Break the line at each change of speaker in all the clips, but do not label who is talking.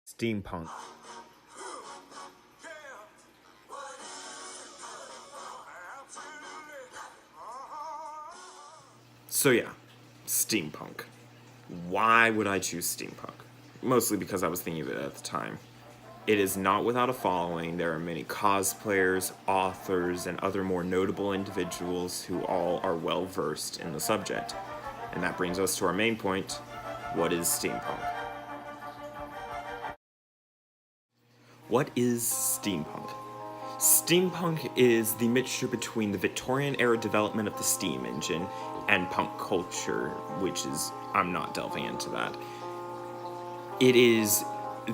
Steampunk. So yeah, steampunk. Why would I choose steampunk? Mostly because I was thinking of it at the time. It is not without a following. There are many cosplayers, authors, and other more notable individuals who all are well versed in the subject. And that brings us to our main point. What is steampunk? What is steampunk? Steampunk is the mixture between the Victorian era development of the steam engine and punk culture, which is, I'm not delving into that. It is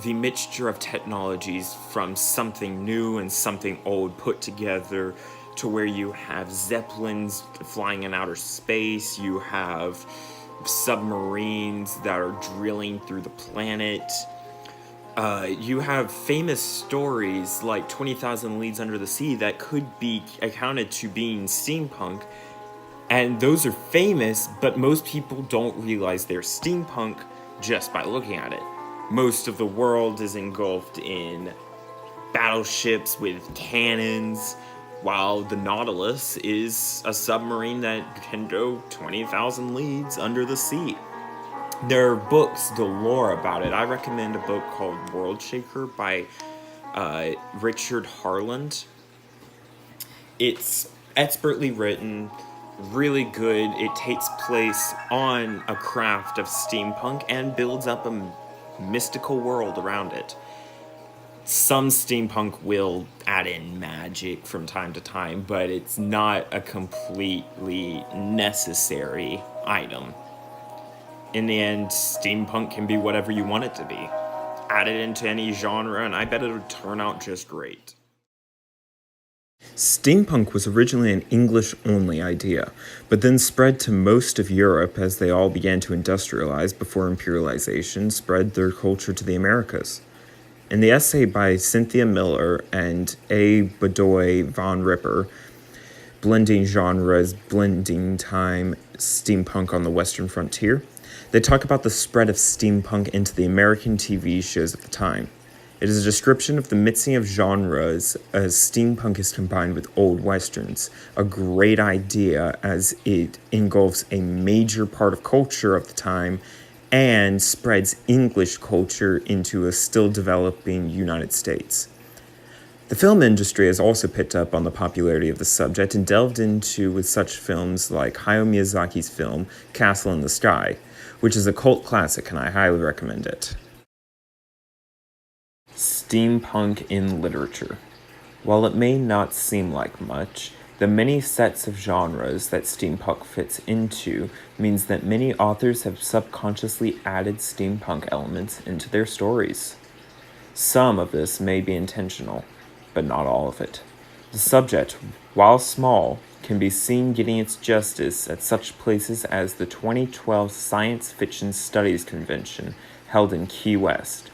the mixture of technologies from something new and something old put together to where you have zeppelins flying in outer space, you have submarines that are drilling through the planet. You have famous stories like 20,000 Leagues Under the Sea that could be accounted to being steampunk, and those are famous, but most people don't realize they're steampunk just by looking at it. Most of the world is engulfed in battleships with cannons, while the Nautilus is a submarine that can go 20,000 leagues under the sea. There are books galore about it. I recommend a book called World Shaker by Richard Harland. It's expertly written, really good. It takes place on a craft of steampunk and builds up a mystical world around it. Some steampunk will add in magic from time to time, but it's not a completely necessary item. In the end, steampunk can be whatever you want it to be. Add it into any genre, and I bet it would turn out just great. Steampunk was originally an English-only idea, but then spread to most of Europe as they all began to industrialize before imperialization spread their culture to the Americas. In the essay by Cynthia Miller and A. Bedoy von Ripper, Blending Genres, Blending Time, Steampunk on the Western Frontier, they talk about the spread of steampunk into the American TV shows at the time. It is a description of the mixing of genres as steampunk is combined with old westerns, a great idea as it engulfs a major part of culture of the time and spreads English culture into a still developing United States. The film industry has also picked up on the popularity of the subject and delved into with such films like Hayao Miyazaki's film Castle in the Sky, which is a cult classic and I highly recommend it. Steampunk in literature. While it may not seem like much, the many sets of genres that steampunk fits into means that many authors have subconsciously added steampunk elements into their stories. Some of this may be intentional, but not all of it. The subject, while small, can be seen getting its justice at such places as the 2012 Science Fiction Studies Convention held in Key West,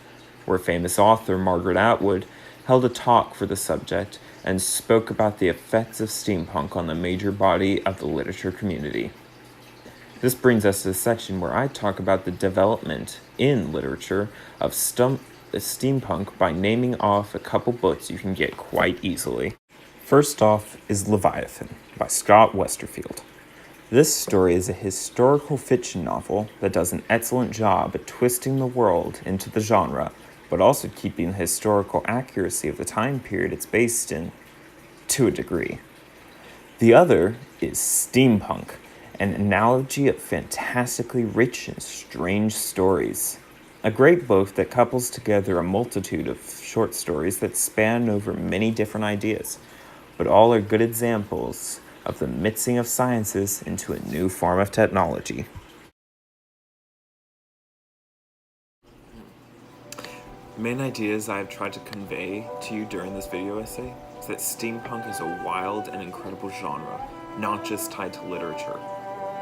where famous author Margaret Atwood held a talk for the subject and spoke about the effects of steampunk on the major body of the literature community. This brings us to the section where I talk about the development in literature of steampunk by naming off a couple books you can get quite easily. First off is Leviathan by Scott Westerfield. This story is a historical fiction novel that does an excellent job at twisting the world into the genre, but also keeping the historical accuracy of the time period it's based in, to a degree. The other is steampunk, an analogy of fantastically rich and strange stories. A great book that couples together a multitude of short stories that span over many different ideas, but all are good examples of the mixing of sciences into a new form of technology. The main ideas I've tried to convey to you during this video essay is that steampunk is a wild and incredible genre, not just tied to literature.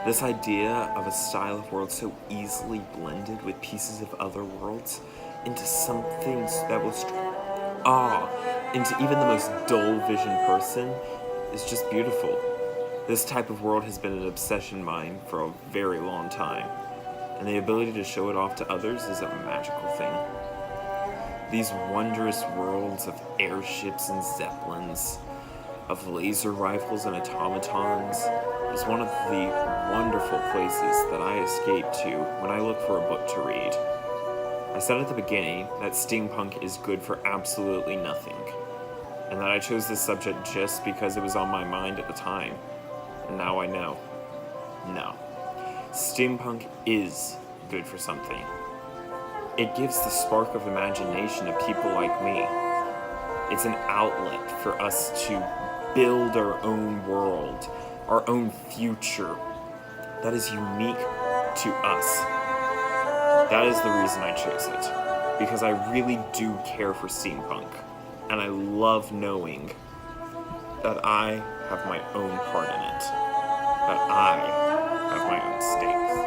This idea of a style of world so easily blended with pieces of other worlds into something that will into even the most dull vision person is just beautiful. This type of world has been an obsession of mine for a very long time, and the ability to show it off to others is a magical thing. These wondrous worlds of airships and zeppelins, of laser rifles and automatons, is one of the wonderful places that I escape to when I look for a book to read. I said at the beginning that steampunk is good for absolutely nothing, and that I chose this subject just because it was on my mind at the time. And now I know. No. Steampunk is good for something. It gives the spark of imagination to people like me. It's an outlet for us to build our own world, our own future that is unique to us. That is the reason I chose it, because I really do care for steampunk, and I love knowing that I have my own part in it, that I have my own stakes.